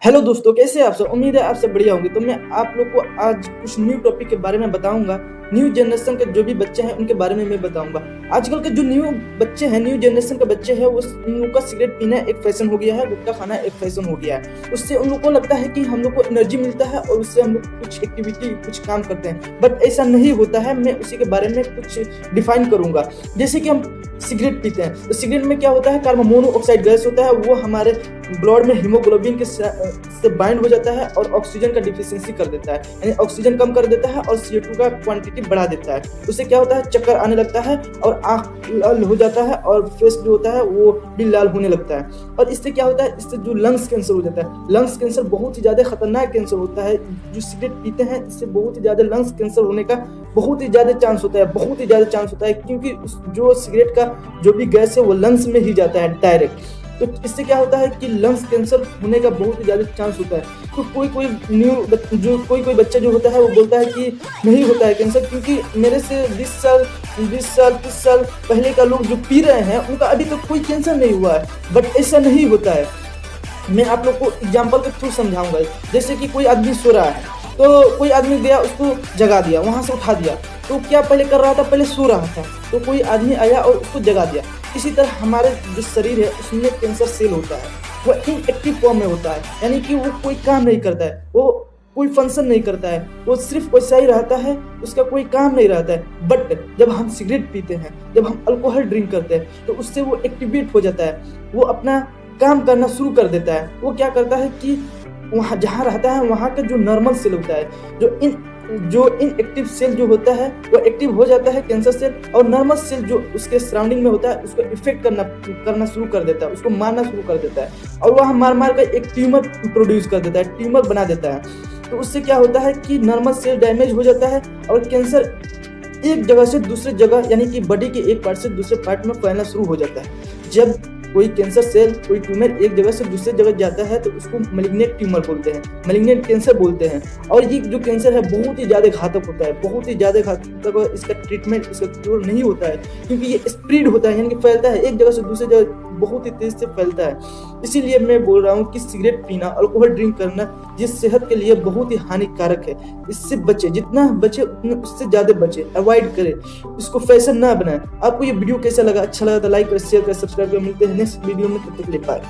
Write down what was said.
Hello दोस्तों, कैसे हैं आप सब। उम्मीद है आप सब बढ़िया होंगे। तो मैं आप लोग को आज कुछ न्यू टॉपिक के बारे में बताऊंगा। न्यू जनरेशन के जो भी बच्चे हैं उनके बारे में मैं बताऊंगा। आजकल के जो न्यू बच्चे हैं, न्यू जनरेशन के बच्चे हैं, वो उन लोग का सिगरेट पीना एक फैशन हो गया है, गुटखा खाना एक फैशन हो गया है। उससे उन लोग को लगता है कि हम लोग को एनर्जी मिलता है और उससे हम लोग कुछ एक्टिविटी कुछ काम करते हैं, बट ऐसा नहीं होता है। मैं उसी के बारे में कुछ डिफाइन करूंगा। जैसे कि हम सिगरेट पीते हैं तो सिगरेट में क्या होता है, कार्बन मोनोऑक्साइड गैस होता है। वो हमारे ब्लड में हीमोग्लोबिन के से बाइंड हो जाता है और ऑक्सीजन का डिफिशियंसी कर देता है, यानी ऑक्सीजन कम कर देता है और CO2 का क्वांटिटी बढ़ा देता है। उससे क्या होता है, चक्कर आने लगता है और आंख लाल हो जाता है और फेस जो होता है वो भी लाल होने लगता है। और इससे क्या होता है, इससे जो लंग्स कैंसर हो जाता है। लंग्स कैंसर बहुत ही ज़्यादा खतरनाक कैंसर होता है। जो सिगरेट पीते हैं इससे बहुत ही ज़्यादा लंग्स कैंसर होने का बहुत ही ज़्यादा चांस होता है, बहुत ही ज़्यादा चांस होता है, क्योंकि जो सिगरेट का जो भी गैस है वो लंग्स में ही जाता है डायरेक्ट। तो इससे क्या होता है कि लंग्स कैंसर होने का बहुत ही ज़्यादा चांस होता है। तो कोई कोई बच्चा जो होता है वो बोलता है कि नहीं होता है कैंसर, क्योंकि मेरे से 20 साल 30 साल पहले का लोग जो पी रहे हैं उनका अभी तक कोई कैंसर नहीं हुआ है। बट ऐसा नहीं होता है। मैं आप लोग को एग्जाम्पल के थ्रू समझाऊंगा। जैसे कि कोई आदमी सो रहा है तो कोई आदमी गया, उसको जगा दिया, वहां से उठा दिया। तो क्या पहले कर रहा था, पहले सो रहा था, तो कोई आदमी आया और उसको जगा दिया। इसी तरह हमारे जो शरीर है उसमें कैंसर सेल होता है, वो इनएक्टिव फॉर्म में होता है, यानी कि वो कोई काम नहीं करता है, वो कोई फंक्शन नहीं करता है, वो सिर्फ वैसा ही रहता है, उसका कोई काम नहीं रहता है। बट जब हम सिगरेट पीते हैं, जब हम अल्कोहल ड्रिंक करते हैं, तो उससे वो एक्टिवेट हो जाता है, वो अपना काम करना शुरू कर देता है। वो क्या करता है कि वहाँ जहाँ रहता है वहाँ का जो नॉर्मल सेल होता है, जो इनएक्टिव सेल जो होता है वो एक्टिव हो जाता है, कैंसर सेल। और नॉर्मल सेल जो उसके सराउंडिंग में होता है उसको इफेक्ट करना शुरू कर देता है, उसको मारना शुरू कर देता है, और वह मार कर एक ट्यूमर प्रोड्यूस कर देता है, ट्यूमर बना देता है। तो उससे क्या होता है कि नॉर्मल सेल डैमेज हो जाता है और कैंसर एक जगह से दूसरी जगह, यानी कि बॉडी के एक पार्ट से दूसरे पार्ट में फैलना शुरू हो जाता है। जब कोई कैंसर सेल, कोई ट्यूमर एक जगह से दूसरी जगह जाता है तो उसको मैलिग्नेंट ट्यूमर बोलते हैं, मैलिग्नेंट कैंसर बोलते हैं। और ये जो कैंसर है बहुत ही ज़्यादा घातक होता है, बहुत ही ज़्यादा घातक। इसका ट्रीटमेंट, इसका क्योर नहीं होता है, क्योंकि ये स्प्रेड होता है, यानी कि फैलता है एक जगह से दूसरी जगह, बहुत ही तेज से फैलता है। इसीलिए मैं बोल रहा हूँ कि सिगरेट पीना, अल्कोहल ड्रिंक करना ये सेहत के लिए बहुत ही हानिकारक है। इससे बचे, जितना बचे उतना उससे ज़्यादा बचे, अवॉइड करें, इसको फैशन ना बनाएं। आपको ये वीडियो कैसा लगा, अच्छा लगा तो लाइक करें, शेयर करें, सब्सक्राइब करें। मिलते हैं नेक्स्ट वीडियो में, तब तक के लिए बाय।